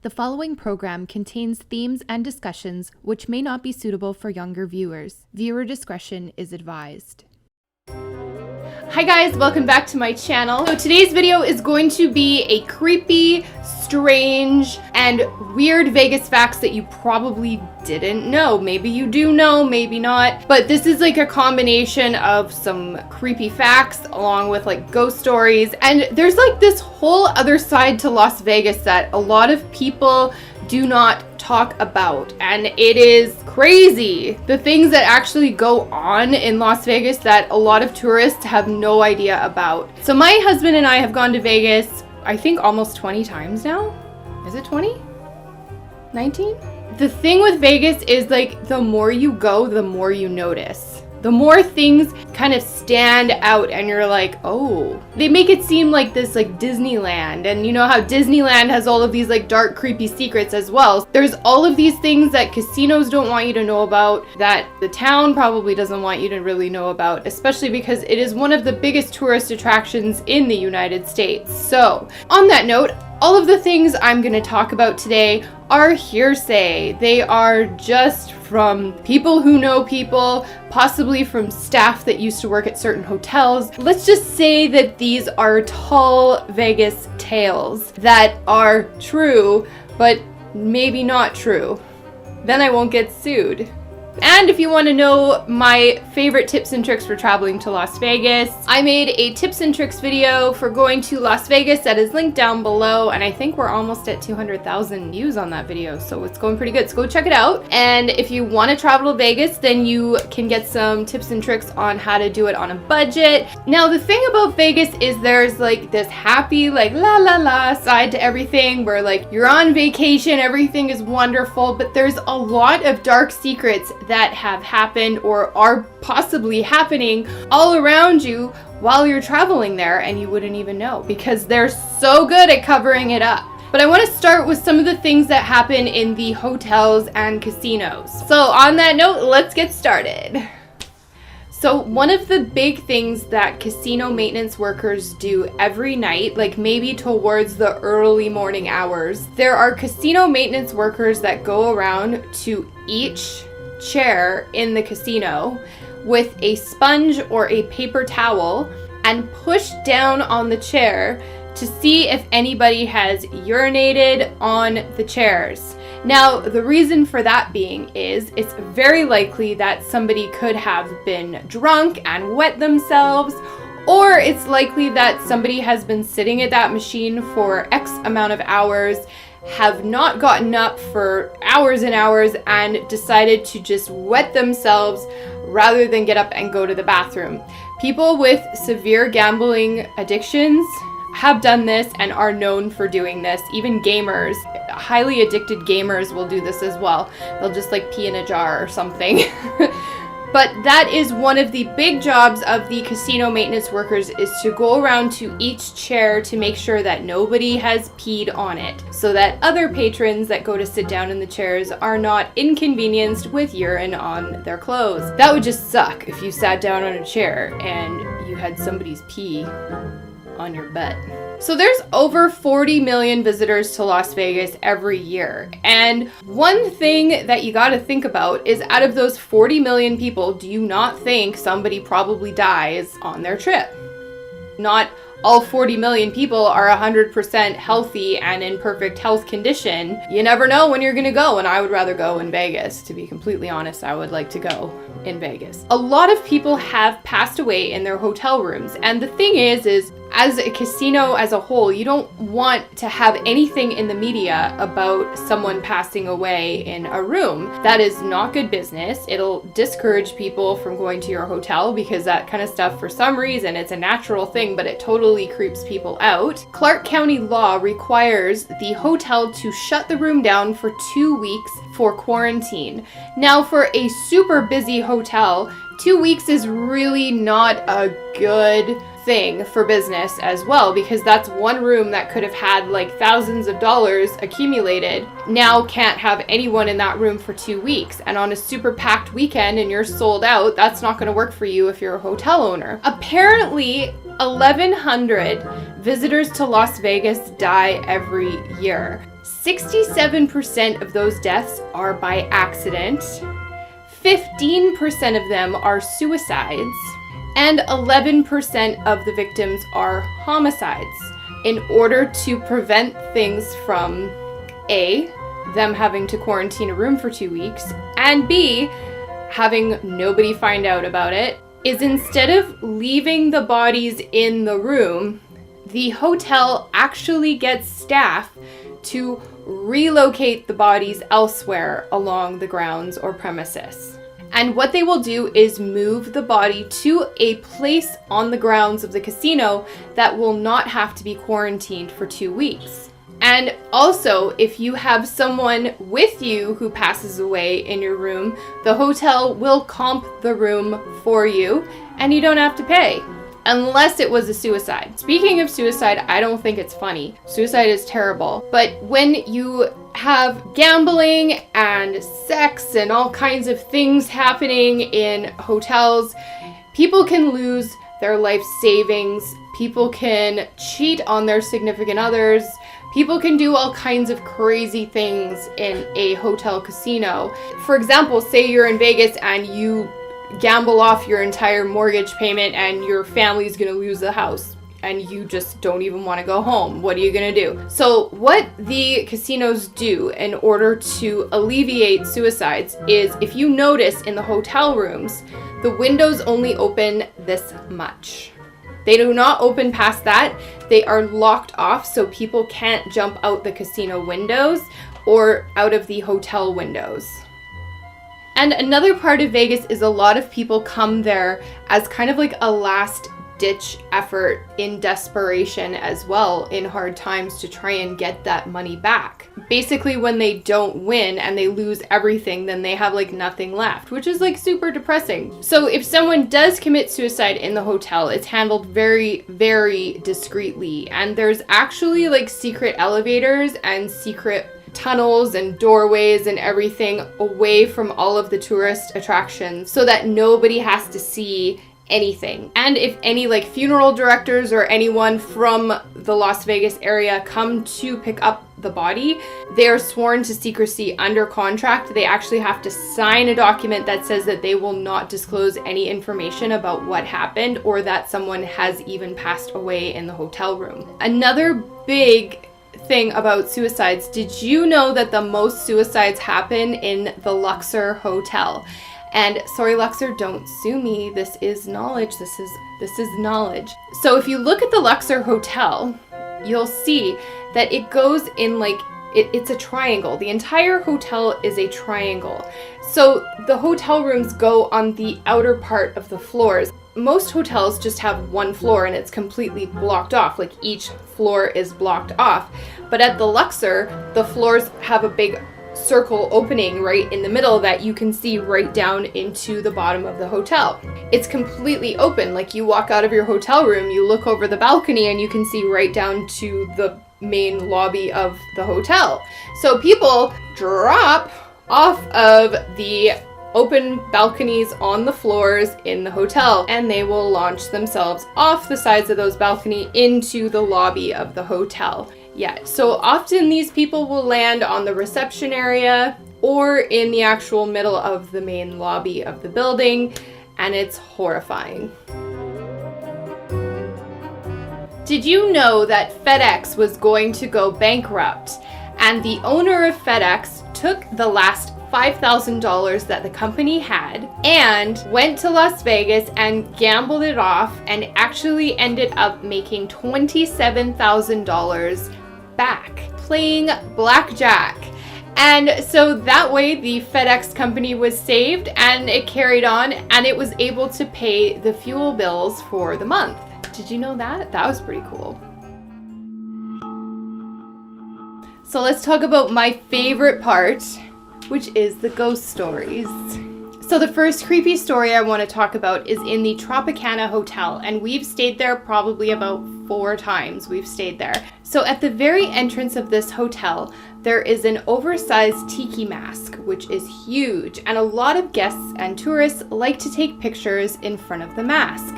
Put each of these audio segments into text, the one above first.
The following program contains themes and discussions which may not be suitable for younger viewers. Viewer discretion is advised. Hi guys, welcome back to my channel. So today's video is going to be a creepy, strange, and weird Vegas facts that you probably didn't know. Maybe you do know, maybe not. But this is like a combination of some creepy facts along with like ghost stories. And there's like this whole other side to Las Vegas that a lot of people do not talk about, and it is crazy. The things that actually go on in Las Vegas that a lot of tourists have no idea about. So my husband and I have gone to Vegas, I think almost 20 times now. Is it 20? 19? The thing with Vegas is like the more you go, the more you notice. The more things kind of stand out and you're like, oh. They make it seem like this like Disneyland, and you know how Disneyland has all of these like dark, creepy secrets as well. There's all of these things that casinos don't want you to know about, that the town probably doesn't want you to really know about, especially because it is one of the biggest tourist attractions in the United States. So, on that note, all of the things I'm going to talk about today are hearsay. They are just from people who know people, possibly from staff that used to work at certain hotels. Let's just say that these are tall Vegas tales that are true, but maybe not true. Then I won't get sued. And if you want to know my favorite tips and tricks for traveling to Las Vegas, I made a tips and tricks video for going to Las Vegas that is linked down below, and I think we're almost at 200,000 views on that video, so it's going pretty good. So go check it out. And if you want to travel to Vegas, then you can get some tips and tricks on how to do it on a budget. Now, the thing about Vegas is there's like this happy, like la la la side to everything where like you're on vacation, everything is wonderful, but there's a lot of dark secrets that have happened or are possibly happening all around you while you're traveling there, and you wouldn't even know because they're so good at covering it up. But I want to start with some of the things that happen in the hotels and casinos. So on that note, let's get started. So one of the big things that casino maintenance workers do every night, like maybe towards the early morning hours, there are casino maintenance workers that go around to each chair in the casino with a sponge or a paper towel and push down on the chair to see if anybody has urinated on the chairs. Now, the reason for that being is it's very likely that somebody could have been drunk and wet themselves, or it's likely that somebody has been sitting at that machine for X amount of hours, have not gotten up for hours and hours, and decided to just wet themselves rather than get up and go to the bathroom. People with severe gambling addictions have done this and are known for doing this. Even gamers, highly addicted gamers will do this as well. They'll just like pee in a jar or something. But that is one of the big jobs of the casino maintenance workers, is to go around to each chair to make sure that nobody has peed on it, so that other patrons that go to sit down in the chairs are not inconvenienced with urine on their clothes. That would just suck if you sat down on a chair and you had somebody's pee on your butt. So there's over 40 million visitors to Las Vegas every year. And one thing that you got to think about is, out of those 40 million people, do you not think somebody probably dies on their trip? Not all 40 million people are 100% healthy and in perfect health condition. You never know when you're gonna go, and I would rather go in Vegas. To be completely honest, I would like to go in Vegas. A lot of people have passed away in their hotel rooms, and the thing is as a casino as a whole, you don't want to have anything in the media about someone passing away in a room. That is not good business. It'll discourage people from going to your hotel, because that kind of stuff, for some reason, it's a natural thing, but it totally creeps people out. Clark County law requires the hotel to shut the room down for 2 weeks for quarantine. Now, for a super busy hotel, 2 weeks is really not a good thing for business as well, because that's one room that could have had like thousands of dollars accumulated, now can't have anyone in that room for 2 weeks. And on a super packed weekend and you're sold out, that's not going to work for you if you're a hotel owner. Apparently 1,100 visitors to Las Vegas die every year. 67% of those deaths are by accident, 15% of them are suicides, and 11% of the victims are homicides. In order to prevent things from A, them having to quarantine a room for 2 weeks, and B, having nobody find out about it, is instead of leaving the bodies in the room, the hotel actually gets staff to relocate the bodies elsewhere along the grounds or premises. And what they will do is move the body to a place on the grounds of the casino that will not have to be quarantined for 2 weeks. And also, if you have someone with you who passes away in your room, the hotel will comp the room for you and you don't have to pay. Unless it was a suicide. Speaking of suicide, I don't think it's funny. Suicide is terrible. But when you have gambling and sex and all kinds of things happening in hotels, people can lose their life savings. People can cheat on their significant others. People can do all kinds of crazy things in a hotel casino. For example, say you're in Vegas and you gamble off your entire mortgage payment and your family's gonna lose the house and you just don't even want to go home. What are you gonna do? So what the casinos do in order to alleviate suicides is, if you notice in the hotel rooms, the windows only open this much. They do not open past that. They are locked off so people can't jump out the casino windows or out of the hotel windows. And another part of Vegas is a lot of people come there as kind of like a last ditch effort in desperation as well in hard times to try and get that money back. Basically, when they don't win and they lose everything, then they have like nothing left, which is like super depressing. So if someone does commit suicide in the hotel, it's handled very, very discreetly. And there's actually like secret elevators and secret tunnels and doorways and everything away from all of the tourist attractions so that nobody has to see anything. And if any like funeral directors or anyone from the Las Vegas area come to pick up the body, they are sworn to secrecy under contract. They actually have to sign a document that says that they will not disclose any information about what happened or that someone has even passed away in the hotel room. Another big thing about suicides, did you know that the most suicides happen in the Luxor Hotel? And sorry, Luxor, don't sue me. This is knowledge. This is knowledge. So if you look at the Luxor Hotel, you'll see that it goes in like, it's a triangle. The entire hotel is a triangle. So the hotel rooms go on the outer part of the floors. Most hotels just have one floor and it's completely blocked off, like each floor is blocked off. But at the Luxor, the floors have a big circle opening right in the middle that you can see right down into the bottom of the hotel. It's completely open. Like you walk out of your hotel room, you look over the balcony and you can see right down to the main lobby of the hotel. So people drop off of the open balconies on the floors in the hotel and they will launch themselves off the sides of those balconies into the lobby of the hotel. Yeah, so often these people will land on the reception area or in the actual middle of the main lobby of the building, and it's horrifying. Did you know that FedEx was going to go bankrupt, and the owner of FedEx took the last $5,000 that the company had and went to Las Vegas and gambled it off and actually ended up making $27,000 back playing blackjack? And so that way the FedEx company was saved and it carried on and it was able to pay the fuel bills for the month. Did you know that? That was pretty cool. So let's talk about my favorite part, which is the ghost stories. So the first creepy story I want to talk about is in the Tropicana Hotel, and we've stayed there probably about 4 times we've stayed there. So at the very entrance of this hotel, there is an oversized Tiki mask, which is huge, and a lot of guests and tourists like to take pictures in front of the mask.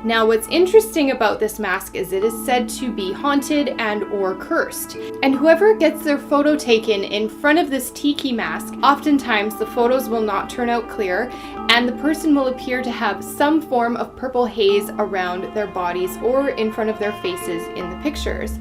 Now, what's interesting about this mask is it is said to be haunted and or cursed. And whoever gets their photo taken in front of this Tiki mask, oftentimes the photos will not turn out clear, and the person will appear to have some form of purple haze around their bodies or in front of their faces in the pictures.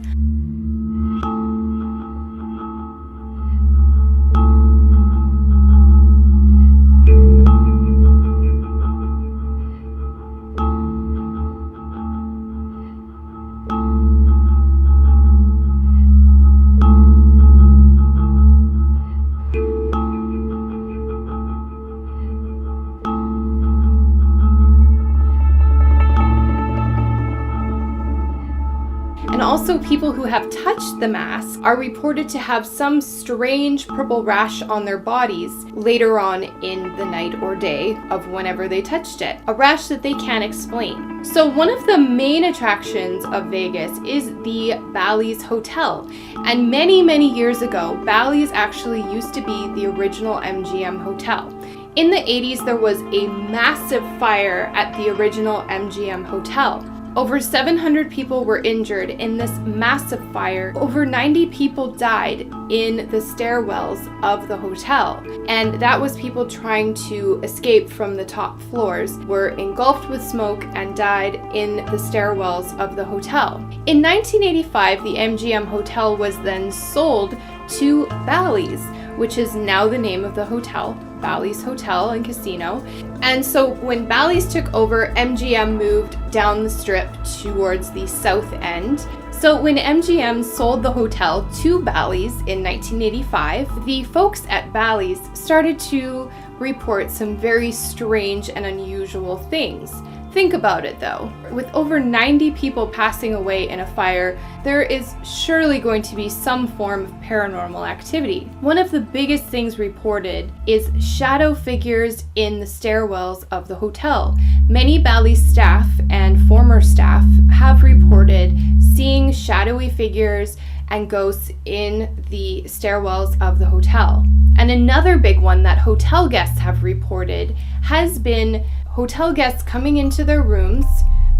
And also, people who have touched the mask are reported to have some strange purple rash on their bodies later on in the night or day of whenever they touched it. A rash that they can't explain. So one of the main attractions of Vegas is the Bally's Hotel. And many, many years ago, Bally's actually used to be the original MGM Hotel. In the 80s, there was a massive fire at the original MGM Hotel. Over 700 people were injured in this massive fire. Over 90 people died in the stairwells of the hotel. And that was people trying to escape from the top floors, were engulfed with smoke and died in the stairwells of the hotel. In 1985, the MGM Hotel was then sold to Bally's, which is now the name of the hotel, Bally's Hotel and Casino. And so when Bally's took over, MGM moved down the strip towards the south end. So when MGM sold the hotel to Bally's in 1985, the folks at Bally's started to report some very strange and unusual things. Think about it though. With over 90 people passing away in a fire, there is surely going to be some form of paranormal activity. One of the biggest things reported is shadow figures in the stairwells of the hotel. Many Bally's staff and former staff have reported seeing shadowy figures and ghosts in the stairwells of the hotel. And another big one that hotel guests have reported has been hotel guests coming into their rooms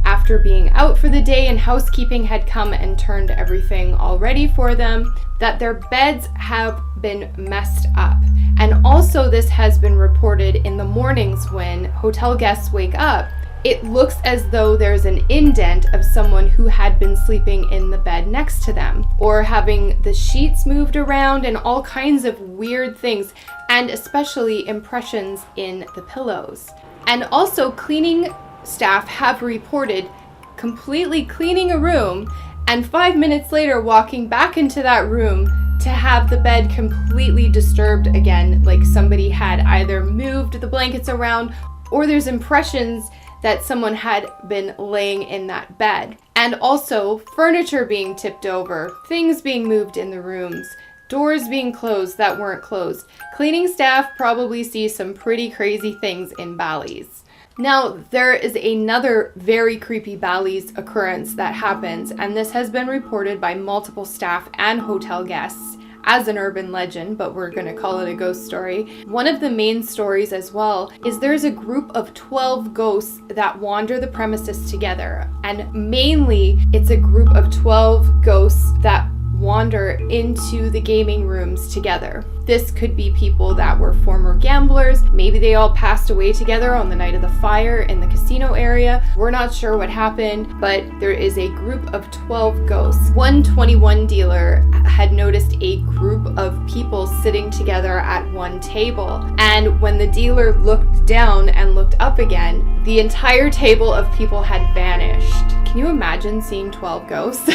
after being out for the day and housekeeping had come and turned everything all ready for them, that their beds have been messed up. And also this has been reported in the mornings when hotel guests wake up. It looks as though there's an indent of someone who had been sleeping in the bed next to them, or having the sheets moved around and all kinds of weird things, and especially impressions in the pillows. And also, cleaning staff have reported completely cleaning a room and 5 minutes later walking back into that room to have the bed completely disturbed again, like somebody had either moved the blankets around or there's impressions that someone had been laying in that bed. And also, furniture being tipped over, things being moved in the rooms, doors being closed that weren't closed. Cleaning staff probably see some pretty crazy things in Bally's. Now, there is another very creepy Bally's occurrence that happens, and this has been reported by multiple staff and hotel guests as an urban legend, but we're going to call it a ghost story. One of the main stories as well is there's a group of 12 ghosts that wander the premises together, and mainly it's a group of 12 ghosts that wander into the gaming rooms together. This could be people that were former gamblers. Maybe they all passed away together on the night of the fire in the casino area. We're not sure what happened, but there is a group of 12 ghosts. One 21 dealer had noticed a group of people sitting together at one table. And when the dealer looked down and looked up again, the entire table of people had vanished. Can you imagine seeing 12 ghosts?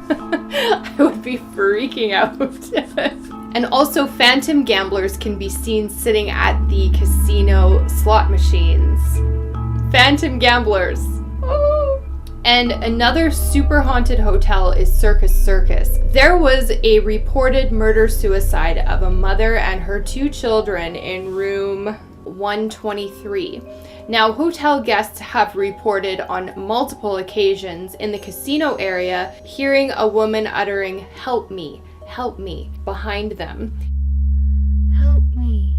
I would be freaking out. And also, phantom gamblers can be seen sitting at the casino slot machines. Phantom gamblers. Oh. And another super haunted hotel is Circus Circus. There was a reported murder-suicide of a mother and her 2 children in room 123. Now, hotel guests have reported on multiple occasions in the casino area hearing a woman uttering, "Help me, help me," behind them. Help me,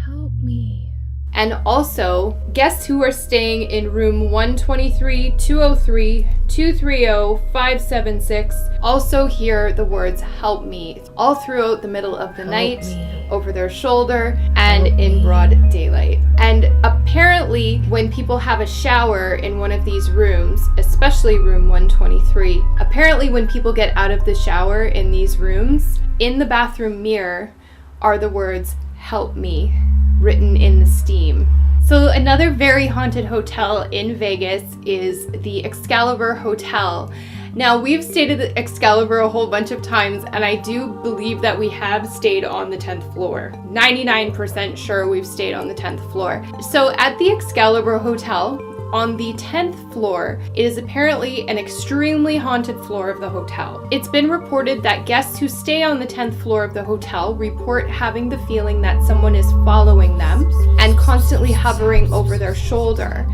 help me. And also, guests who are staying in room 123, 203, 230, 576 also hear the words "help me" all throughout the middle of the night, over their shoulder, and in broad daylight. And apparently, when people have a shower in one of these rooms, especially room 123, apparently when people get out of the shower in these rooms, in the bathroom mirror are the words "help me" written in the steam. So another very haunted hotel in Vegas is the Excalibur Hotel. Now, we've stayed at the Excalibur a whole bunch of times, and I do believe that we have stayed on the 10th floor. 99% sure we've stayed on the 10th floor. So at the Excalibur Hotel, on the 10th floor, it is apparently an extremely haunted floor of the hotel. It's been reported that guests who stay on the 10th floor of the hotel report having the feeling that someone is following them and constantly hovering over their shoulder.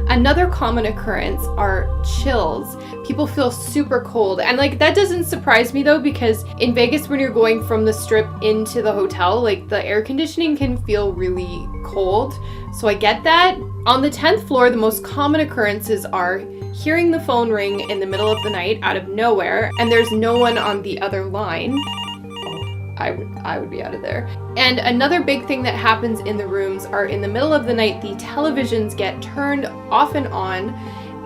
Another common occurrence are chills. People feel super cold, and like that doesn't surprise me though, because in Vegas, when you're going from the strip into the hotel, like the air conditioning can feel really cold, so I get that. On the 10th floor, the most common occurrences are hearing the phone ring in the middle of the night out of nowhere, and there's no one on the other line. I would be out of there. And another big thing that happens in the rooms are in the middle of the night, the televisions get turned off and on,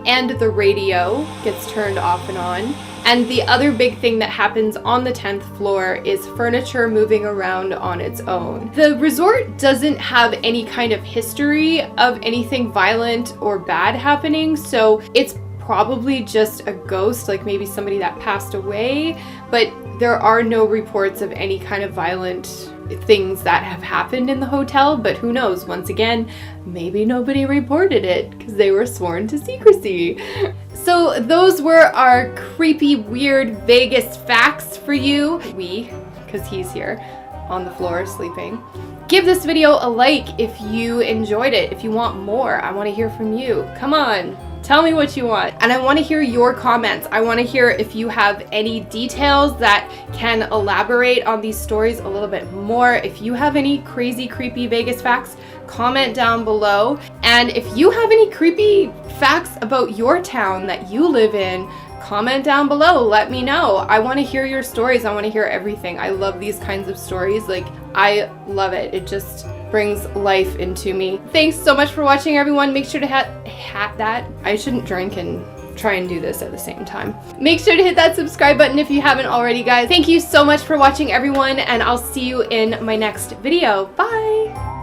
and the radio gets turned off and on. And the other big thing that happens on the 10th floor is furniture moving around on its own. The resort doesn't have any kind of history of anything violent or bad happening, so it's probably just a ghost, like maybe somebody that passed away, but there are no reports of any kind of violent things that have happened in the hotel, but who knows? Once again, maybe nobody reported it because they were sworn to secrecy. So those were our creepy, weird Vegas facts for you. Because he's here on the floor sleeping. Give this video a like if you enjoyed it. If you want more, I want to hear from you. Come on. Tell me what you want. And I want to hear your comments. I want to hear if you have any details that can elaborate on these stories a little bit more. If you have any crazy, creepy Vegas facts, comment down below. And if you have any creepy facts about your town that you live in, comment down below. Let me know. I want to hear your stories. I want to hear everything. I love these kinds of stories. Like, I love it. It just brings life into me. Thanks so much for watching, everyone. Make sure to hit that. I shouldn't drink and try and do this at the same time. Make sure to hit that subscribe button if you haven't already, guys. Thank you so much for watching, everyone, and I'll see you in my next video. Bye!